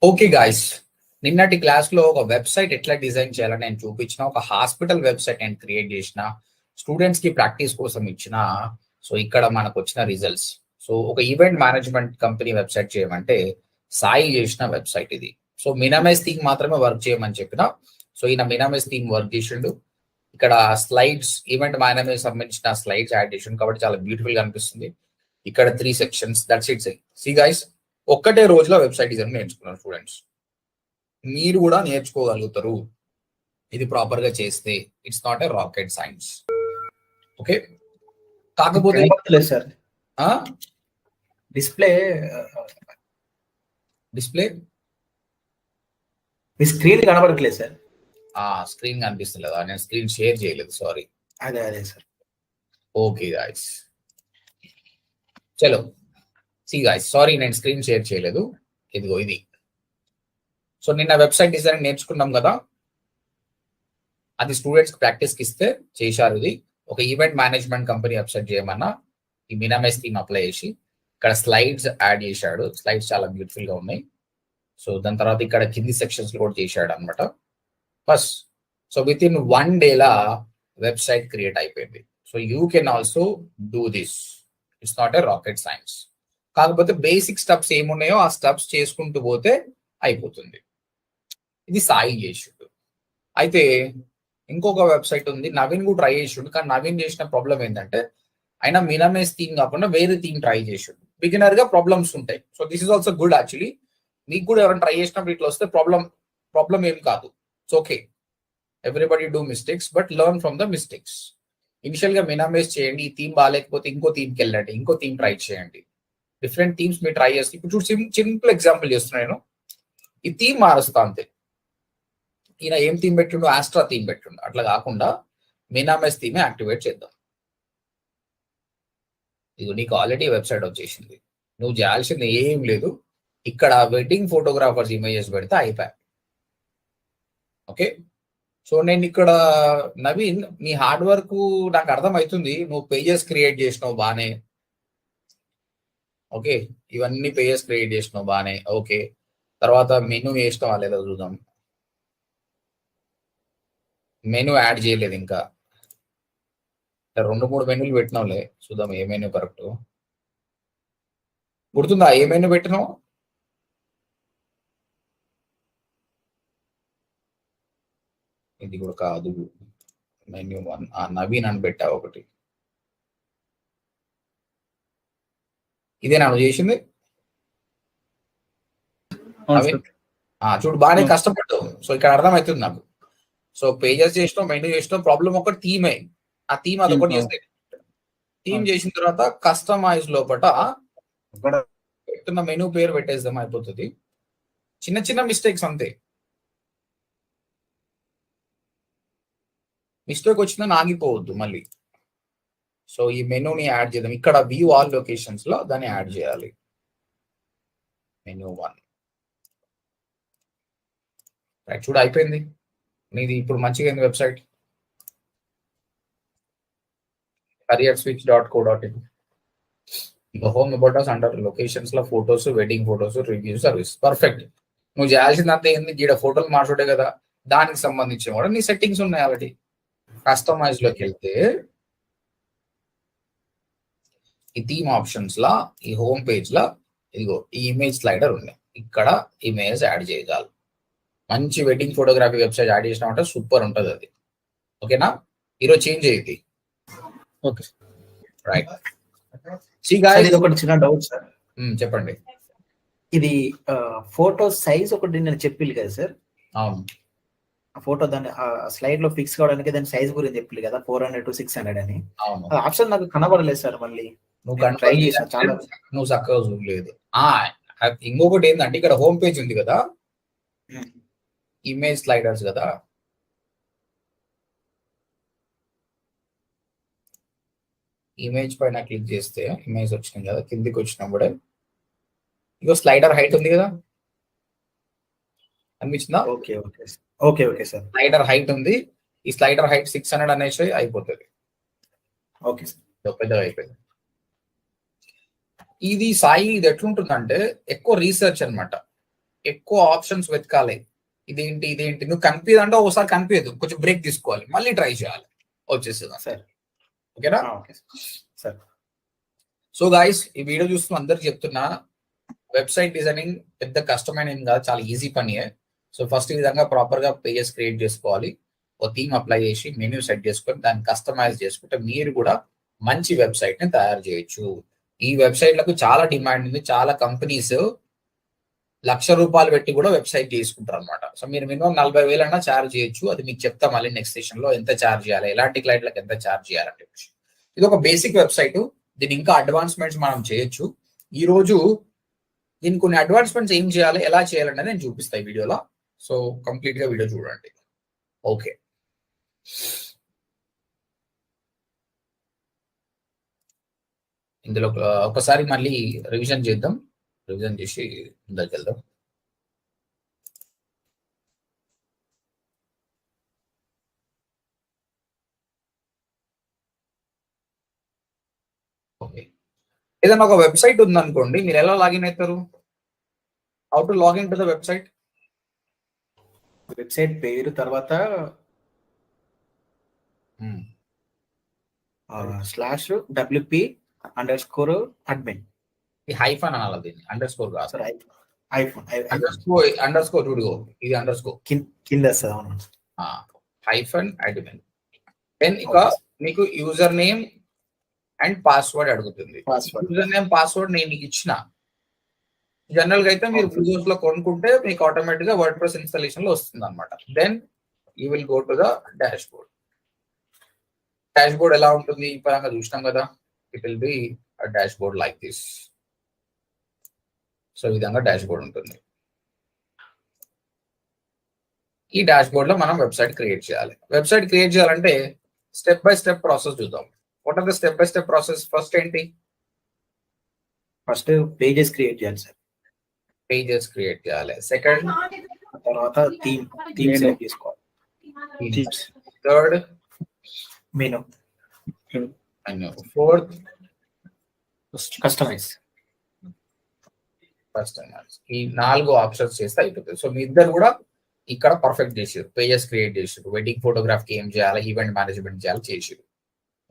Okay guys, నిన్నటి class లో ఒక వెబ్సైట్ ఎట్లా డిజైన్ చేయాలని నేను చూపించిన. ఒక హాస్పిటల్ వెబ్సైట్ నేను క్రియేట్ చేసిన, స్టూడెంట్స్ కి ప్రాక్టీస్ కోసం ఇచ్చిన. సో ఇక్కడ మనకు వచ్చిన రిజల్ట్స్. సో ఒక ఈవెంట్ మేనేజ్మెంట్ కంపెనీ వెబ్సైట్ చేయమంటే సాయి చేసిన వెబ్సైట్ ఇది. సో మినిమైజ్ థీమ్ మాత్రమే వర్క్ చేయమని చెప్పిన. సో ఈయన మినిమైజ్ థీమ్ వర్క్ చేసిండు. ఇక్కడ స్లైడ్స్, ఈవెంట్ మేనేజ్ సంబంధించిన స్లైడ్స్ యాడ్ చేసిండు కాబట్టి చాలా బ్యూటిఫుల్ గా అనిపిస్తుంది. ఇక్కడ 3 sections, that's it. See guys, ఒక్కటే రోజులో వెబ్సైట్ డిజైన్ నేర్చుకున్నారు స్టూడెంట్స్. మీరు కూడా నేర్చుకోగలుగుతారు ఇది ప్రాపర్ గా చేస్తే. It's not a rocket science. Okay, కాకపోతే సార్ డిస్ప్లే మీ స్క్రీన్ కనబడట్లేదు సార్. స్క్రీన్ కనిపిస్తలేదా? నేను స్క్రీన్ షేర్ చేయలేదు, సారీ. అదే సార్. ఓకే గాయ్స్, చలో. సి గాయ్స్, సారీ నేను స్క్రీన్ షేర్ చేయలేదు. ఇదిగో ఇది. సో నిన్న వెబ్సైట్ డిజైన్ నేర్చుకున్నాం కదా, అది స్టూడెంట్స్ ప్రాక్టీస్కి ఇస్తే చేశారు. ఇది ఒక ఈవెంట్ మేనేజ్మెంట్ కంపెనీ వెబ్సైట్ చేయమన్నా ఈ మినిమైజ్ థీమ్ అప్లై చేసి ఇక్కడ స్లైడ్స్ యాడ్ చేశాడు. స్లైడ్స్ చాలా బ్యూటిఫుల్ గా ఉన్నాయి. సో దాని తర్వాత ఇక్కడ కింది సెక్షన్స్ కూడా చేశాడు అనమాట. ఫస్ట్ సో విత్ ఇన్ 1 డేలా వెబ్సైట్ క్రియేట్ అయిపోయింది. So you can also do this. It's not a rocket science. కాకపోతే బేసిక్ స్టెప్స్ ఏమున్నాయో ఆ స్టెప్స్ చేసుకుంటూ పోతే అయిపోతుంది. ఇది సాయి చేసిండు. అయితే ఇంకొక వెబ్సైట్ ఉంది, నవీన్ కూడా ట్రై చేసిండు. కానీ నవీన్ చేసిన ప్రాబ్లం ఏంటంటే ఆయన మినిమైజ్ థీమ్ కాకుండా వేరే థీమ్ ట్రై చేసిండు. బిగినర్ గా ప్రాబ్లమ్స్ ఉంటాయి. So this is also good actually. మీకు కూడా ఎవరైనా ట్రై చేసినప్పుడు ఇట్లా వస్తే ప్రాబ్లం ఏం కాదు. It's okay. Everybody do mistakes, but learn from the mistakes. Initial గా మినిమైజ్ చేయండి. ఈ థీమ్ బాగాలేకపోతే ఇంకో థీమ్కి వెళ్ళండి, ఇంకో థీమ్ ట్రై చేయండి. డిఫరెంట్ థీమ్స్ మీరు ట్రై చేస్తే, ఇప్పుడు చూసి సింపుల్ ఎగ్జాంపుల్ చేస్తున్నాను. ఈ థీమ్ మారుస్తా అంతే. ఈయన ఏం థీమ్ పెట్టిండు? ఆస్ట్రా థీమ్ పెట్టిండు. అట్లా కాకుండా మినిమైజ్ థీమే యాక్టివేట్ చేద్దాం. ఇది నీకు ఆల్రెడీ వెబ్సైట్ వచ్చేసింది. నువ్వు చేయాల్సింది ఏం లేదు. ఇక్కడ వెడ్డింగ్ ఫోటోగ్రాఫర్స్ ఇమేజెస్ పెడితే అయిపోయా. ఓకే, సో నేను ఇక్కడ నవీన్, నీ హార్డ్ వర్క్ నాకు అర్థమవుతుంది. నువ్వు పేజెస్ క్రియేట్ చేసినావు బానే. ఓకే, ఇవన్నీ పేజెస్ క్రియేట్ చేసినావు బానే. ఓకే, తర్వాత మెనూ వేసినావా లేదా చూద్దాం. మెనూ యాడ్ చేయలేదు ఇంకా. 2-3 మెనూలు పెట్టినావులే, చూద్దాం ఏ మెనూ కరెక్ట్. గుర్తుందా ఏ మెనూ పెట్టినావు? ఇది కూడా కాదు. మెనూ 1 నవీన్ అని పెట్టావు ఒకటి. ఇదే నాకు చేసింది. చూడు, బాగానే కష్టపడ్డావు. సో ఇక్కడ అర్థమవుతుంది నాకు. సో పేజెస్ చేసినావు, మెనూ చేసినావు. ప్రాబ్లం ఒకటి థీమే. ఆ థీమ్ అదొకటి చేస్తే, థీమ్ చేసిన తర్వాత కస్టమైజ్ లోపల పెట్టున్న మెనూ పేరు పెట్టేద్దాం, అయిపోతుంది. చిన్న చిన్న మిస్టేక్స్ అంతే. మిస్టేక్ వచ్చిందని ఆగిపోవద్దు మళ్ళీ. సో ఈ మెనూని యాడ్ చేద్దాం. ఇక్కడ వ్యూ ఆల్ లొకేషన్స్ లో దాన్ని యాడ్ చేయాలి. మెనూ 1 రైట్, చూడు అయిపోయింది నీది. ఇప్పుడు మంచిగా అయింది website. careerswitch.co.in. Home about us under locations లో photos, wedding photos, review service. Perfect. నువ్వు చేయాల్సిందంతా ఏంది? గీడ ఫోటోలు మార్చుడే కదా, దానికి సంబంధించిన కూడా నీ సెట్టింగ్స్ ఉన్నాయి ఆల్రెడీ. కస్టమైజ్ లోకి వెళ్తే ఈ థీమ్ ఆప్షన్స్ లా, ఈ హోమ్ పేజ్ లా ఇదిగో ఈ ఇమేజ్ స్లైడర్ ఉంది. ఇక్కడ ఇమేజ్ యాడ్ చేయగలరు. మంచి వెడ్డింగ్ ఫోటోగ్రఫీ వెబ్సైట్ యాడ్ చేసినామంటే సూపర్ ఉంటుంది అది. ఓకేనా? ఈరోజు చేంజ్ అయ్యింది. Okay right. ఒకటి చిన్న డౌట్ సార్. చెప్పండి. ఇది ఫోటో సైజ్ ఒకటి నేను చెప్పింది కదా సార్. అవును, ఆ ఫోటో దాన్ని స్లైడ్ లో ఫిక్స్ కావడానికి దాని సైజ్ గురించి చెప్పింది కదా, 400 to 600 అని. అవును, ఆప్షన్ నాకు కనబడలేదు సార్. మళ్ళీ నువ్వు ట్రై చేసావు, చాలా నువ్వు చక్కగా చూడలేదు. ఇంకొకటి ఏంటంటే ఇక్కడ హోమ్ పేజ్ ఉంది కదా, ఇమేజ్ స్లైడర్స్ కదా, ఇమేజ్ పైన క్లిక్ చేస్తే ఇమేజ్ వచ్చింది కదా, కిందికి వచ్చినప్పుడే ఇగో స్లైడర్ హైట్ ఉంది కదా, అనిపించిందా? Okay okay okay okay sir. Slider height ఉంది. ఈ స్లైడర్ హైట్ 600 అనేసి అయిపోతుంది. ఓకే సార్, పెద్దగా అయిపోయింది. ఇది సాయి ఇది ఎట్లుంటుందంటే ఎక్కువ రీసెర్చ్ అనమాట. ఎక్కువ ఆప్షన్స్ వెతకాలి. ఇదేంటి నువ్వు కనిపించదు అంటే ఒకసారి కనిపించదు, కొంచెం బ్రేక్ తీసుకోవాలి, మళ్ళీ ట్రై చేయాలి, వచ్చేస్తుంది సార్. ఓకేనా? Okay sir. సో గాయస్, ఈ వీడియో చూస్తున్న అందరికి చెప్తున్నా, వెబ్సైట్ డిజైనింగ్ పెద్ద కష్టమైన ఏం కాదు, చాలా ఈజీ పనియే. సో ఫస్ట్ ఈ విధంగా ప్రాపర్ గా పేజెస్ క్రియేట్ చేసుకోవాలి, ఒక థీమ్ అప్లై చేసి మెన్యూ సెట్ చేసుకొని దాన్ని కస్టమైజ్ చేసుకుంటే మీరు కూడా మంచి వెబ్సైట్ ని తయారు చేయొచ్చు. ఈ వెబ్సైట్లకు చాలా డిమాండ్ ఉంది, చాలా కంపెనీస్ ₹1,00,000 పెట్టి కూడా వెబ్సైట్ చేసుకుంటారు అనమాట. సో మీరు మినిమం 40,000 అన్నా ఛార్జ్ చేయొచ్చు. అది మీకు చెప్తా మళ్ళీ నెక్స్ట్ సెషన్ లో ఎంత ఛార్జ్ చేయాలి, ఎలాంటి క్లయింట్లకు ఎంత ఛార్జ్ చేయాలంటే. ఇది ఒక బేసిక్ వెబ్సైట్, దీని ఇంకా అడ్వాన్స్మెంట్స్ మనం చేయొచ్చు. ఈ రోజు దీని కొన్ని అడ్వాన్స్మెంట్స్ ఏం చేయాలి, ఎలా చేయాలనేది నేను చూపిస్తాను ఈ వీడియోలో. సో కంప్లీట్ గా వీడియో చూడండి. ఓకే, ఇందులో ఒకసారి మళ్ళీ రివిజన్ చేద్దాం, రివిజన్ చేసి ముందరికి వెళ్దాం. ఓకే, ఏదైనా ఒక వెబ్సైట్ ఉందనుకోండి, మీరు ఎలా లాగిన్ అవుతారు? How to login to the website? Website పేరు తర్వాత /WP_admin. ఈ హైఫన్ అనాలి, దీన్ని అండర్ స్కోర్ కాదు. ఐఫోన్ అండర్ స్కోర్ చూడు, ఇది అండర్ స్కోర్ కింద -admin. దెన్ ఇక మీకు యూజర్ నేమ్ అండ్ పాస్వర్డ్ అడుగుతుంది. యూజర్ నేమ్ పాస్వర్డ్ నేను మీకు ఇచ్చిన. జనరల్ గా అయితే మీరు విండోస్ లో కొనుక్కుంటే మీకు ఆటోమేటిక్ గా వర్డ్ ప్రెస్ ఇన్స్టాలేషన్ లో వస్తుంది అనమాట. Then you will go to the dashboard. Dashboard ఎలా ఉంటుంది ఈ పరంగా చూసినాం కదా, it will be dashboard like this. So ఈ విధంగా డాష్ బోర్డ్ ఉంటుంది. ఈ డాష్ బోర్డ్ లో మనం వెబ్సైట్ క్రియేట్ చేయాలి. వెబ్సైట్ క్రియేట్ చేయాలంటే స్టెప్ బై స్టెప్ ప్రాసెస్ చూద్దాం. What are the step by step process? First ఏంటి? ఫస్ట్ పేజెస్ క్రియేట్ చేయాలి సార్. పేజెస్ క్రియేట్ చేయాలి. సెకండ్ తర్వాత థీమ్ సెలెక్ట్ చేసుకోవాలి. Third menu. Fourth customize. ఈ 4 ఆప్షన్స్ చేస్తే అయిపోతుంది. సో మీ ఇద్దరు కూడా ఇక్కడ పర్ఫెక్ట్ చేసారు, పేజెస్ క్రియేట్ చేసారు, వెడ్డింగ్ ఫోటోగ్రాఫ్ కి ఏం చేయాలి, ఈవెంట్ మేనేజ్మెంట్ చేయాలి చేసారు.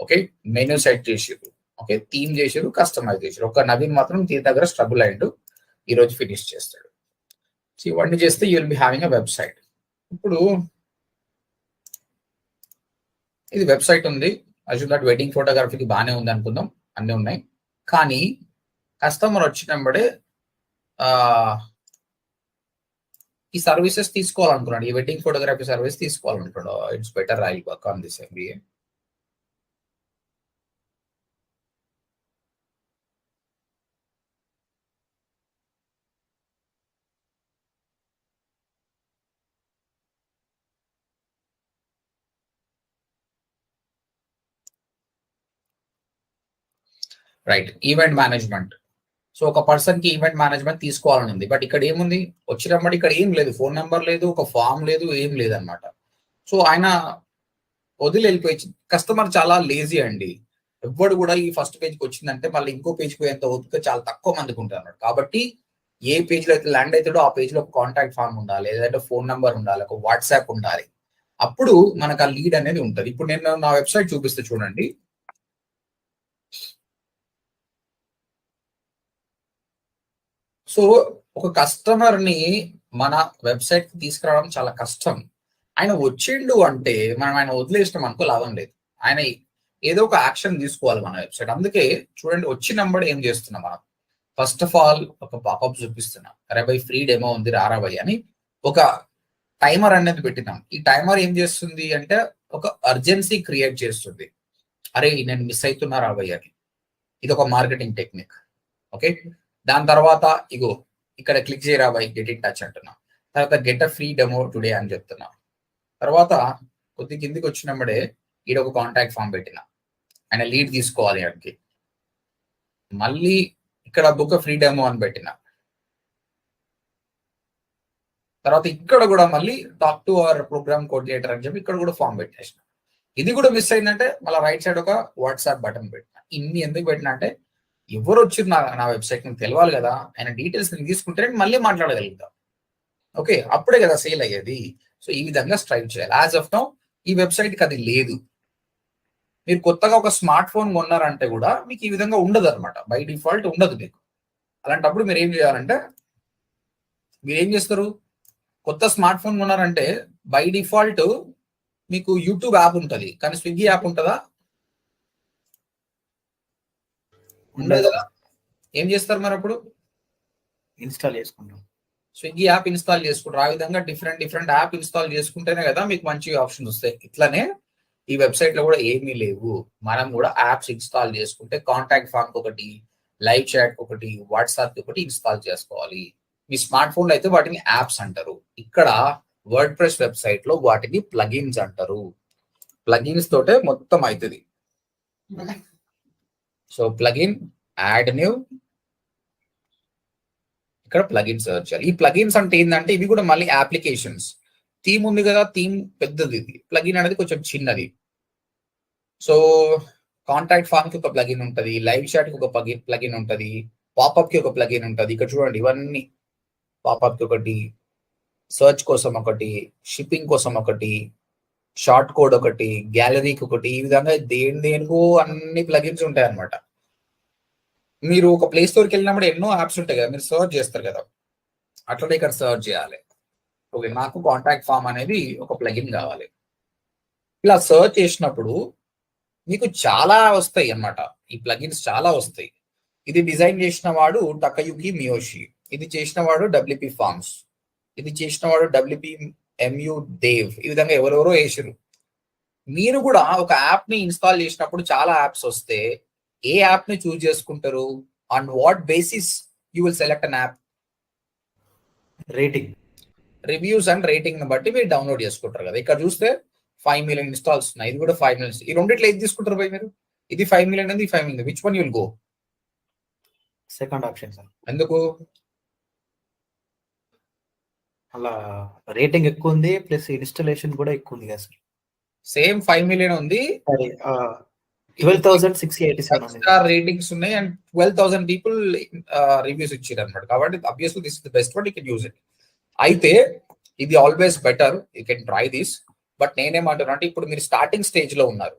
ఓకే, మెనూ సెట్ చేసారు, ఓకే, థీమ్ చేసారు, కస్టమైజ్ చేసారు. ఒక నవీన్ మాత్రం దీని దగ్గర స్ట్రగుల్ అయ్యిండు, ఈ రోజు ఫినిష్ చేస్తాడు. సో ఇవన్నీ చేస్తే you will be having a website. ఇప్పుడు ఇది వెబ్సైట్ ఉంది, అసలు దట్ వెడ్డింగ్ ఫోటోగ్రఫీకి బాగానే ఉంది అనుకుందాం, అన్నీ ఉన్నాయి. కానీ కస్టమర్ వచ్చినప్పుడే ఈ సర్వీసెస్ తీసుకోవాలనుకున్నాడు, ఈ వెడ్డింగ్ ఫోటోగ్రఫీ సర్వీస్ తీసుకోవాలనుకున్నాడు. It's better I work on this MBA. Right, event management. So ఒక పర్సన్ కి ఈవెంట్ మేనేజ్మెంట్ తీసుకోవాలని ఉంది, బట్ ఇక్కడ ఏముంది, వచ్చినప్పుడు ఇక్కడ ఏం లేదు, ఫోన్ నెంబర్ లేదు, ఒక ఫామ్ లేదు, ఏం లేదనమాట. సో ఆయన వదిలి వెళ్ళిపోయి, కస్టమర్ చాలా లేజీ అండి. ఎవ్వడు కూడా ఈ ఫస్ట్ పేజ్కి వచ్చిందంటే మళ్ళీ ఇంకో పేజ్కి పోయేంత ఓపిక చాలా తక్కువ మందికి ఉంటారు. కాబట్టి ఏ పేజ్ లో అయితే ల్యాండ్ అవుతాడో ఆ పేజ్ లో ఒక కాంటాక్ట్ ఫామ్ ఉండాలి, లేదంటే ఫోన్ నెంబర్ ఉండాలి, ఒక వాట్సాప్ ఉండాలి. అప్పుడు మనకు ఆ లీడ్ అనేది ఉంటుంది. ఇప్పుడు నేను నా వెబ్సైట్ చూపిస్తే చూడండి. సో ఒక కస్టమర్ ని మన వెబ్సైట్ కి తీసుకురావడం చాలా కష్టం. ఆయన వచ్చిండు అంటే మనం ఆయన వదిలేసినాం అనుకో లాభం లేదు. ఆయన ఏదో ఒక యాక్షన్ తీసుకోవాలి మన వెబ్సైట్. అందుకే చూడండి, వచ్చినప్పుడు ఏం చేస్తున్నాం మనం, ఫస్ట్ ఆఫ్ ఆల్ ఒక పాపప్ చూపిస్తున్నాం, అరే బై ఫ్రీ డెమో ఉంది రారా బై అని ఒక టైమర్ అనేది పెట్టినాం. ఈ టైమర్ ఏం చేస్తుంది అంటే ఒక అర్జెన్సీ క్రియేట్ చేస్తుంది, అరే నేను మిస్ అవుతున్నా రా బై అని. ఇది ఒక మార్కెటింగ్ టెక్నిక్. ఓకే, దాని తర్వాత ఇగో ఇక్కడ క్లిక్ చేయరా బై, గెట్ ఇన్ టచ్ అంటున్నా. తర్వాత get a free demo today అని చెప్తున్నా. తర్వాత కొద్ది కిందికి వచ్చినప్పుడే ఈడ ఒక కాంటాక్ట్ ఫామ్ పెట్టిన, ఆయన లీడ్ తీసుకోవాలి ఆయనకి. మళ్ళీ ఇక్కడ బుక్ ఫ్రీ డెమో అని పెట్టిన. తర్వాత ఇక్కడ కూడా మళ్ళీ talk to our program coordinator అని చెప్పి ఇక్కడ కూడా ఫామ్ పెట్టేసిన. ఇది కూడా మిస్ అయిందంటే మళ్ళీ రైట్ సైడ్ ఒక వాట్సాప్ బటన్ పెట్టిన. ఇన్ని ఎందుకు పెట్టిన అంటే ఎవరు వచ్చి నా వెబ్సైట్ నాకు తెలవాలి కదా, ఆయన డీటెయిల్స్ నేను తీసుకుంటే మళ్ళీ మాట్లాడగలుగుతాం. ఓకే, అప్పుడే కదా సేల్ అయ్యేది. సో ఈ విధంగా స్ట్రైవ్ చేయాలి. యాజ్ ఆఫ్ నౌ ఈ వెబ్సైట్ కి అది లేదు. మీరు కొత్తగా ఒక స్మార్ట్ ఫోన్ కొన్నారంటే కూడా మీకు ఈ విధంగా ఉండదు అనమాట, బై డిఫాల్ట్ ఉండదు మీకు. అలాంటప్పుడు మీరు ఏం చేయాలంటే, మీరు ఏం చేస్తారు, కొత్త స్మార్ట్ ఫోన్ కొన్నారంటే బై డిఫాల్ట్ మీకు యూట్యూబ్ యాప్ ఉంటుంది, కానీ స్విగ్గీ యాప్ ఉంటుందా? ఉండదు కదా. ఏం చేస్తారు మరి అప్పుడు? ఇన్స్టాల్ చేసుకుంటాం. స్విగ్గీ యాప్ ఇన్స్టాల్ చేసుకుంటారు. ఆ విధంగా డిఫరెంట్ యాప్ ఇన్స్టాల్ చేసుకుంటేనే కదా మీకు మంచి ఆప్షన్ వస్తాయి. ఇట్లానే ఈ వెబ్సైట్ లో కూడా ఏమీ లేవు. మనం కూడా యాప్స్ ఇన్స్టాల్ చేసుకుంటే కాంటాక్ట్ ఫామ్ ఒకటి, లైవ్ చాట్ ఒకటి, వాట్సాప్ ఒకటి ఇన్స్టాల్ చేసుకోవాలి. మీ స్మార్ట్ ఫోన్ లో అయితే వాటిని యాప్స్ అంటారు. ఇక్కడ వర్డ్ ప్రెస్ వెబ్సైట్ లో వాటిని ప్లగిన్స్ అంటారు. ప్లగిన్స్ తోటే మొత్తం అవుతుంది. సో ప్లగిన్, యాడ్ న్యూ, ఇక్కడ ప్లగిన్ సర్చ్ చేయాలి. ఈ ప్లగిన్స్ అంటే ఏంటంటే ఇవి కూడా మళ్ళీ అప్లికేషన్స్. థీమ్ ఉంది కదా, థీమ్ పెద్దది, ఇది ప్లగిన్ అనేది కొంచెం చిన్నది. సో కాంటాక్ట్ ఫామ్ కి ఒక ప్లగిన్ ఉంటుంది, లైవ్ చాట్ కి ఒక ప్లగిన్ ఉంటుంది, పాపప్ కి ఒక ప్లగిన్ ఉంటుంది. ఇక్కడ చూడండి ఇవన్నీ పాపప్ కి ఒకటి, సర్చ్ కోసం ఒకటి, షిప్పింగ్ కోసం ఒకటి, షార్ట్ కోడ్ ఒకటి, గ్యాలరీకి ఒకటి, ఈ విధంగా దేనికో అన్ని ప్లగిన్స్ ఉంటాయి అనమాట. మీరు ఒక ప్లే స్టోర్కి వెళ్ళినప్పుడు ఎన్నో యాప్స్ ఉంటాయి కదా, మీరు సర్చ్ చేస్తారు కదా, అట్లనే ఇక్కడ సర్చ్ చేయాలి. ఓకే, నాకు కాంటాక్ట్ ఫామ్ అనేది ఒక ప్లగిన్ కావాలి. ఇలా సర్చ్ చేసినప్పుడు మీకు చాలా వస్తాయి అన్నమాట, ఈ ప్లగిన్స్ చాలా వస్తాయి. ఇది డిజైన్ చేసిన వాడు టకయుకి మియోషి, ఇది చేసిన వాడు డబ్ల్యూపీ ఫార్మ్స్, ఇది చేసిన వాడు డబ్ల్యూపీ ఎంయు దేవ్. ఈ విధంగా ఎవరెవరో వేసారు. మీరు కూడా ఒక యాప్ ని ఇన్స్టాల్ చేసినప్పుడు చాలా యాప్స్ వస్తే ఏ యాప్ ని చూస్ చేసుకుంటారు? On what basis you will select an app? Rating, reviews and rating ని బట్టి మీరు డౌన్లోడ్ చేసుకుంటారు కదా. ఇక్కడ చూస్తే 5 million ఇన్స్టాల్స్ ఉన్నాయి, ఇది కూడా 5 million. ఈ రెండిట్లో ఏది తీసుకుంటారు భయ్ మీరు? ఇది 5 million ఉంది, 5 million. Which one you'll go? Second option sir. ఎందుకు? అలా రేటింగ్ ఎక్కువ ఉంది, ప్లస్ ఇన్స్టాలేషన్ కూడా ఎక్కువ ఉంది కదా సార్. సేమ్ 5 million ఉంది, 12,687 స్టార్ రేటింగ్స్ ఉన్నాయి అండ్ 12,000 పీపుల్ రివ్యూస్ ఇచ్చారు అనమాట. కాబట్టి obviously this is the best one, you can use it. అయితే ఇది always better, you can try this. But నేనేమంటున్నా అంటే ఇప్పుడు మీరు స్టార్టింగ్ స్టేజ్ లో ఉన్నారు,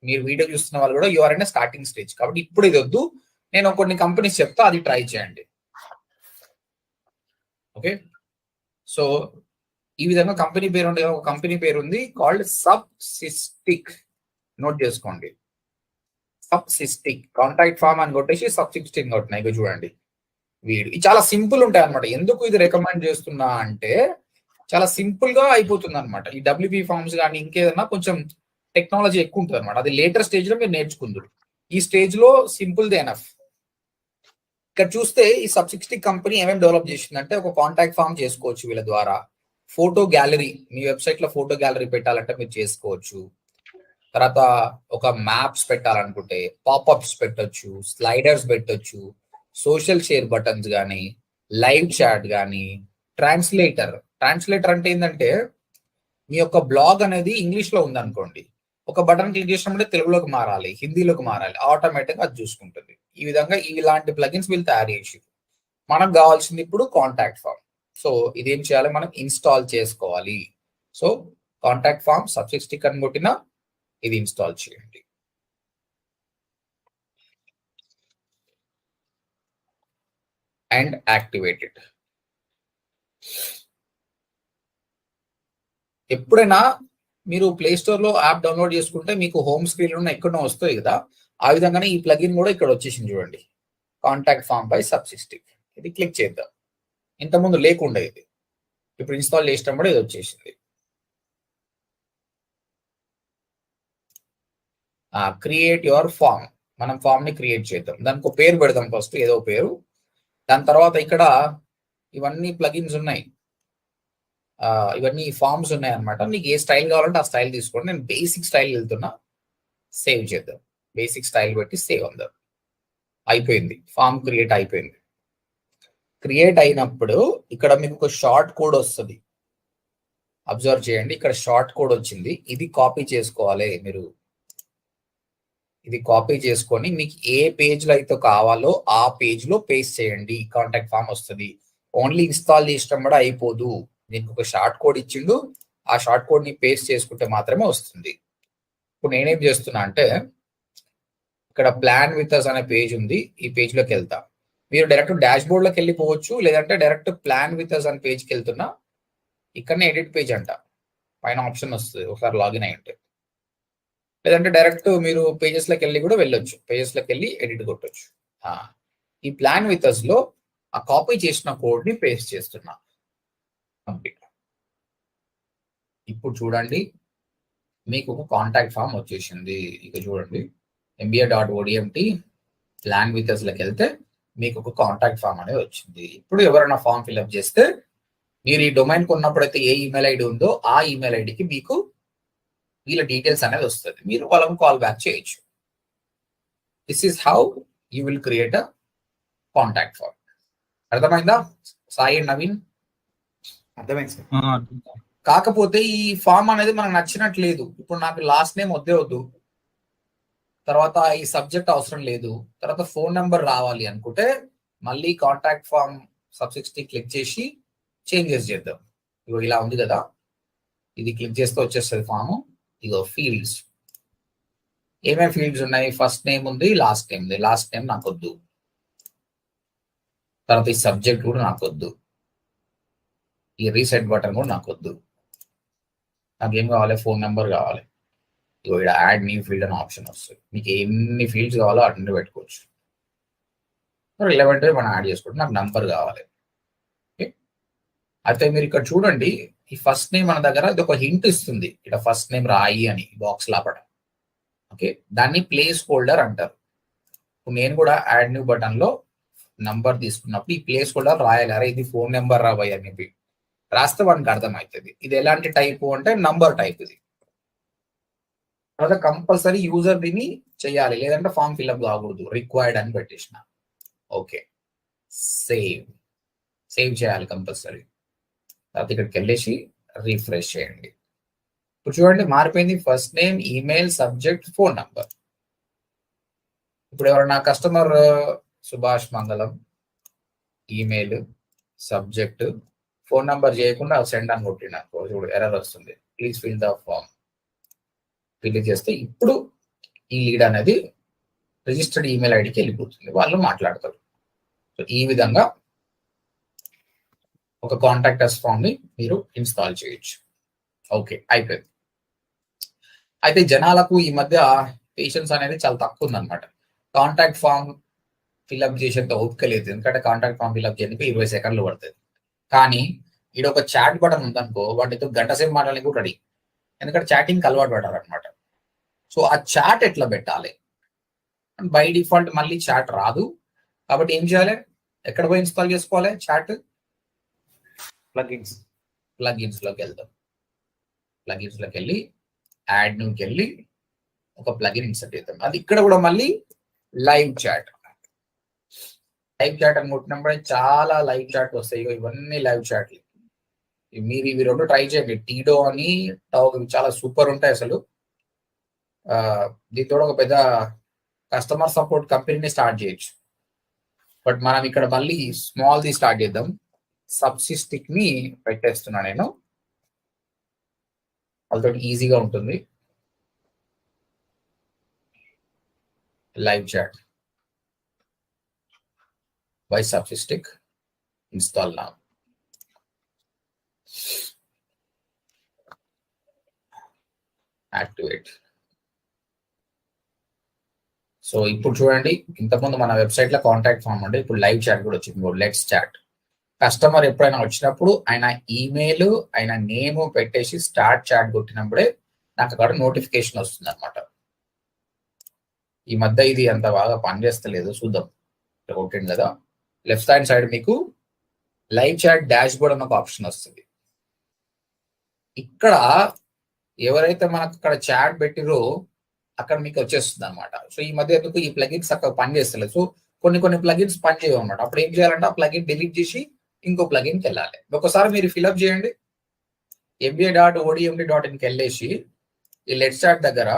మీరు వీడియో చూస్తున్న వాళ్ళు కూడా యూఆర్ ఇన్ స్టార్టింగ్ స్టేజ్. కాబట్టి ఇప్పుడు ఇది వద్దు, నేను కొన్ని కంపెనీస్ చెప్తా, అది ట్రై చేయండి. ఓకే, సో ఈ విధంగా కంపెనీ పేరు ఉంటుంది. ఒక కంపెనీ పేరు ఉంది కాల్డ్ సబ్సిస్టిక్, నోట్ చేసుకోండి. సబ్సిస్టిక్ కాంటాక్ట్ ఫామ్ అని కొట్టేసి సబ్సిస్టిక్ కొట్టినాయి. ఇక చూడండి వీడియో, ఇది చాలా సింపుల్ ఉంటాయి అనమాట. ఎందుకు ఇది రికమెండ్ చేస్తున్నా అంటే చాలా సింపుల్ గా అయిపోతుంది అనమాట. ఈ డబ్ల్యూపీ ఫార్మ్స్ కానీ ఇంకేదన్నా కొంచెం టెక్నాలజీ ఎక్కువ ఉంటుంది అనమాట. అది లేటర్ స్టేజ్ లో మీరు నేర్చుకుందరు, ఈ స్టేజ్ లో సింపుల్ దే ఎనఫ్. ఇక్కడ చూస్తే ఈ సబ్సిస్టిక్ కంపెనీ ఏమేమి డెవలప్ చేసిందంటే ఒక కాంటాక్ట్ ఫామ్ చేసుకోవచ్చు వీళ్ళ ద్వారా, ఫోటో గ్యాలరీ, మీ వెబ్సైట్ లో ఫోటో గ్యాలరీ పెట్టాలంటే మీరు చేసుకోవచ్చు. తర్వాత ఒక మ్యాప్స్ పెట్టాలనుకుంటే పాపప్స్ పెట్టొచ్చు, స్లైడర్స్ పెట్టొచ్చు, సోషల్ షేర్ బటన్స్ కానీ, లైవ్ చాట్ కానీ, ట్రాన్స్లేటర్ అంటే ఏంటంటే మీ యొక్క బ్లాగ్ అనేది ఇంగ్లీష్ లో ఉందనుకోండి, ఒక బటన్ క్లిక్ చేసినప్పుడే తెలుగులోకి మారాలి, హిందీలోకి మారాలి, ఆటోమేటిక్ అది చూసుకుంటుంది. ఈ విధంగా ఇలాంటి ప్లగిన్స్ వీళ్ళు తయారు చేసి, మనకు కావాల్సింది ఇప్పుడు కాంటాక్ట్ ఫామ్. సో ఇదేం చేయాలి, మనం ఇన్స్టాల్ చేసుకోవాలి. సో కాంటాక్ట్ ఫామ్ సబ్సిస్టిక్ అని కొట్టినా ఇది ఇన్స్టాల్ చేయండి. And activate it. ఎప్పుడైనా మీరు ప్లే స్టోర్ లో యాప్ డౌన్లోడ్ చేసుకుంటే మీకు హోమ్ స్క్రీన్ లో ఎక్కడో వస్తాయి కదా, ఆ విధంగానే ఈ ప్లగిన్ కూడా ఇక్కడ వచ్చేసింది చూడండి, కాంటాక్ట్ ఫామ్ బై సబ్సిస్టిక్. ఇది క్లిక్ చేద్దాం. ఇంతకుముందు లేకుండా ఇది, ఇప్పుడు ఇన్స్టాల్ చేసినప్పుడు ఇది వచ్చేసింది. క్రియేట్ యువర్ ఫామ్, మనం ఫామ్ ని క్రియేట్ చేద్దాం. దానికి ఒక పేరు పెడదాం ఫస్ట్, ఏదో పేరు. దాని తర్వాత ఇక్కడ ఇవన్నీ ప్లగిన్స్ ఉన్నాయి, ఇవన్నీ ఫామ్స్ ఉన్నాయి అనమాట. నీకు ఏ స్టైల్ కావాలంటే ఆ స్టైల్ తీసుకోండి. నేను బేసిక్ స్టైల్ వెళ్తున్నా, సేవ్ చేద్దాం. బేసిక్ స్టైల్ పెట్టి సేవ్ అందాం. అయిపోయింది, ఫామ్ క్రియేట్ అయిపోయింది. క్రియేట్ అయినప్పుడు ఇక్కడ మీకు ఒక షార్ట్ కోడ్ వస్తుంది, అబ్జర్వ్ చేయండి. ఇక్కడ షార్ట్ కోడ్ వచ్చింది, ఇది కాపీ చేసుకోవాలి మీరు. ఇది కాపీ చేసుకొని మీకు ఏ పేజ్ లో అయితే కావాలో ఆ పేజ్ లో పేస్ట్ చేయండి, కాంటాక్ట్ ఫామ్ వస్తుంది. ఓన్లీ ఇన్స్టాల్ చేసడం కూడా అయిపోదు. దీనికి ఒక షార్ట్ కోడ్ ఇచ్చిండు, ఆ షార్ట్ కోడ్ ని పేస్ట్ చేసుకుంటే మాత్రమే వస్తుంది. ఇప్పుడు నేనేం చేస్తున్నా అంటే ఇక్కడ ప్లాన్ విత్ అస్ అనే పేజ్ ఉంది, ఈ పేజ్ లోకి వెళ్తా. మీరు డైరెక్ట్ డాష్ బోర్డ్ లోకి వెళ్ళిపోవచ్చు, లేదంటే డైరెక్ట్ ప్లాన్ విత్ అస్ అనే పేజ్కి వెళ్తున్నా. ఇక్కడనే ఎడిట్ పేజ్ అంట, పైన ఆప్షన్ వస్తుంది ఒకసారి లాగిన్ అయి ఉంటే. లేదంటే డైరెక్ట్ మీరు పేజెస్ లోకి వెళ్ళి కూడా వెళ్ళొచ్చు, పేజెస్ లోకి వెళ్ళి ఎడిట్ కొట్టొచ్చు. ఈ ప్లాన్ విత్ అస్ లో ఆ కాపీ చేసిన కోడ్ ని పేస్ట్ చేస్తున్నా. కంప్లీట్. ఇప్పుడు చూడండి మీకు ఒక కాంటాక్ట్ ఫామ్ వచ్చేసింది. ఇక చూడండి mba.odmt ప్లాన్ విత్ అస్ లోకి వెళ్తే మీకు ఒక కాంటాక్ట్ ఫామ్ అనేది వచ్చింది. ఇప్పుడు ఎవరైనా ఫామ్ ఫిల్అప్ చేస్తే మీరు ఈ డొమైన్ కొన్నప్పుడైతే ఏ ఈమెయిల్ ఐడి ఉందో ఆ ఈమెయిల్ ఐడికి మీకు వీళ్ళ డీటెయిల్స్ అనేది వస్తుంది, మీరు వాళ్ళకు కాల్ బ్యాక్ చేయొచ్చు. This is how you will create a contact form. అర్థమైందా సాయి, నవీన్? అర్థమైంది సార్. కాకపోతే ఈ ఫామ్ అనేది మనకు నచ్చినట్లేదు. ఇప్పుడు నాకు లాస్ట్ నేమ్ వద్దు, తర్వాత ఈ సబ్జెక్ట్ అవసరం లేదు, తర్వాత ఫోన్ నెంబర్ రావాలి అనుకుంటే మళ్ళీ కాంటాక్ట్ ఫామ్ సబ్60 క్లిక్ చేసి చేంజెస్ చేద్దాం. ఇగో ఇలా ఉంది కదా, ఇది క్లిక్ చేస్తే వచ్చేస్తుంది ఫామ్. ఇగో ఫీల్డ్స్, ఏమేమి ఫీల్డ్స్ ఉన్నాయి? ఫస్ట్ నేమ్ ఉంది, లాస్ట్ నేమ్ ఉంది. లాస్ట్ నేమ్ నాకు వద్దు, తర్వాత ఈ సబ్జెక్ట్ కూడా నాకు వద్దు, ఈ రీసెట్ బటన్ కూడా నాకు వద్దు. నాకేం కావాలి? ఫోన్ నెంబర్ కావాలి. ఇక్కడ యాడ్ న్యూ ఫీల్డ్ అనే ఆప్షన్ వస్తుంది. మీకు ఎన్ని ఫీల్డ్స్ కావాలో అన్ని పెట్టుకోవచ్చు. రిలవెంట్ మనం యాడ్ చేసుకోవచ్చు. నాకు నంబర్ కావాలి. అయితే మీరు ఇక్కడ చూడండి, ఈ ఫస్ట్ నేమ్ మన దగ్గర ఇది ఒక హింట్ ఇస్తుంది. ఇక్కడ ఫస్ట్ నేమ్ రాయి అని బాక్స్ లాపడ. ఓకే, దాన్ని ప్లేస్ హోల్డర్ అంటారు. ఇప్పుడు నేను కూడా యాడ్ న్యూ బటన్ లో నంబర్ తీసుకున్నప్పుడు ఈ ప్లేస్ హోల్డర్ రాయాలి. అరే ఇది ఫోన్ నెంబర్ రాబోయ్ అని చెప్పి రాస్తే వానికి అర్థమవుతుంది. ఇది ఎలాంటి టైపు అంటే నంబర్ టైప్. ఇది తర్వాత కంపల్సరీ యూజర్ దీన్ని చేయాలి, లేదంటే ఫామ్ ఫిల్అప్ కాకూడదు. రిక్వైర్డ్ అని పెట్టేసిన. ఓకే, సేవ్ చేయాలి కంపల్సరీ. తర్వాత ఇక్కడికి వెళ్ళేసి రీఫ్రెష్ చేయండి. ఇప్పుడు చూడండి మారిపోయింది. First name, email, subject, phone number. ఇప్పుడు ఎవరైనా customer Subhash Mangalam, email, subject, phone number చేయకుండా సెండ్ అని కొట్టినారు, చూడు ఎర్రర్ వస్తుంది. Please fill the form. Fill చేస్తే ఇప్పుడు ఈ లీడ్ అనేది రిజిస్టర్డ్ ఈమెయిల్ ఐడికి వెళ్ళిపోతుంది, వాళ్ళు మాట్లాడతారు. సో ఈ విధంగా ఒక కాంటాక్ట్ అస్ ఫామ్ ని మీరు ఇన్స్టాల్ చేయొచ్చు. ఓకే, అయిపోయింది. అయితే జనాలకు ఈ మధ్య పేషెన్స్ అనేది చాలా తక్కువ ఉందన్నమాట. కాంటాక్ట్ ఫామ్ ఫిల్అప్ చేసేంత ఓపిక లేదు, ఎందుకంటే కాంటాక్ట్ ఫామ్ ఫిల్అప్ చేయడానికి 20 సెకండ్లు పడుతుంది. కానీ ఇక్కడ ఒక చాట్ బటన్ ఉందనుకో, వాటితో గంట సేపు మాట్లాడడానికి కూడా రెడీ, ఎందుకంటే చాటింగ్ అలవాటు పడాలన్నమాట. సో ఆ చాట్ ఎట్లా పెట్టాలి? బై డిఫాల్ట్ మళ్ళీ చాట్ రాదు, కాబట్టి ఏం చేయాలి? ఎక్కడ పోయి ఇన్స్టాల్ చేసుకోవాలి చాట్? ప్లగిన్స్ లోకి వెళ్దాం. ప్లగిన్స్ లోకి వెళ్ళి యాడ్ న్యూకి వెళ్ళి ఒక ప్లగిన్ ఇన్సర్ట్ చేద్దాం. అది ఇక్కడ కూడా మళ్ళీ లైవ్ చాట్ అని కొట్టినప్పుడు చాలా లైవ్ చాట్ వస్తాయి. ఇవన్నీ లైవ్ చాట్లు. మీరు ఇవి రెండు ట్రై చేయండి. టీడో అని టాక్ చాలా సూపర్ ఉంటాయి అసలు. దీంతో ఒక పెద్ద కస్టమర్ సపోర్ట్ కంపెనీని స్టార్ట్ చేయొచ్చు. బట్ మనం ఇక్కడ మళ్ళీ స్మాల్ ది స్టార్ట్ చేద్దాం. సబ్60 ని పెట్టేస్తున్నా నేను, వాళ్ళతో ఈజీగా ఉంటుంది. లైవ్ చాట్ బై సబ్60 ఇన్స్టాల్ నౌ. యాక్టివేట్. సో ఇప్పుడు చూడండి, ఇంతకుముందు మన వెబ్సైట్ లో కాంటాక్ట్ ఫామ్ ఉండే, ఇప్పుడు లైవ్ చాట్ కూడా వచ్చింది. Let's chat. కస్టమర్ ఎప్పుడైనా వచ్చినప్పుడు ఆయన ఈమెయిల్, ఆయన నేమ్ పెట్టేసి స్టార్ట్ చాట్ కొట్టినప్పుడే నాకు అక్కడ నోటిఫికేషన్ వస్తుంది అనమాట. ఈ మధ్య ఇది అంత బాగా పనిచేస్తలేదు, చూద్దాం. కొట్టింది కదా, లెఫ్ట్ హ్యాండ్ సైడ్ మీకు లైవ్ చాట్ డాష్ బోర్డ్ అని ఒక ఆప్షన్ వస్తుంది. ఇక్కడ ఎవరైతే మనకు అక్కడ చాట్ పెట్టిరో అక్కడ మీకు వచ్చేస్తుంది అనమాట. సో ఈ మధ్య ఎందుకు ఈ ప్లగిన్స్ అక్కడ పనిచేస్తలేదు. సో కొన్ని ప్లగిన్స్ పనిచేయవు అనమాట. అప్పుడు ఏం చేయాలంటే ఆ ప్లగిన్ డిలీట్ చేసి ఇంకో ప్లగిన్కి వెళ్ళాలి. ఒకసారి మీరు ఫిల్అప్ చేయండి. mba.odmt.inకి వెళ్ళేసి ఈ లెట్స్ చాట్ దగ్గర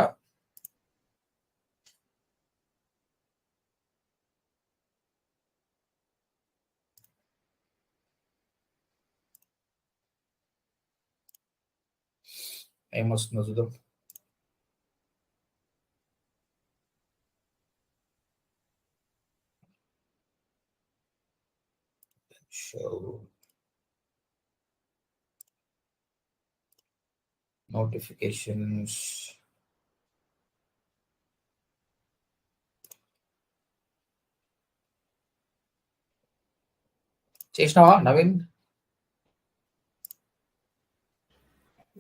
ఏమొస్తుందో చూద్దాం. Show notifications. చేసినావా నవీన్?